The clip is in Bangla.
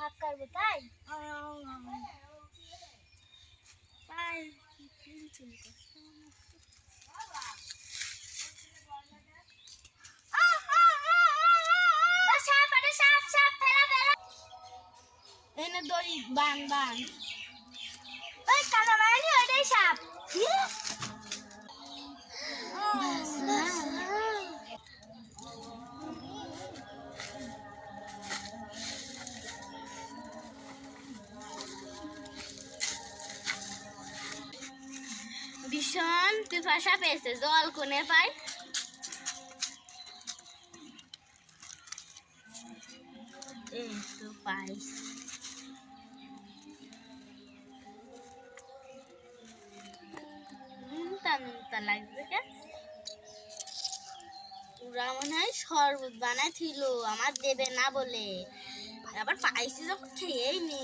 ভাগ করবো তাই এনে দড়ি বান বান ওই কানা মারানি ওইটাই সাপ ভীষণ পিপাসা পেয়েছে, জল কোনে পাই। এই তো পাইস। নুনতা নুনতা লাগবে কে? ওরা মনে হয় শরবত বানায় ছিল, আমার দেবে না বলে। আবার পাইছি যখন খেয়েই নি।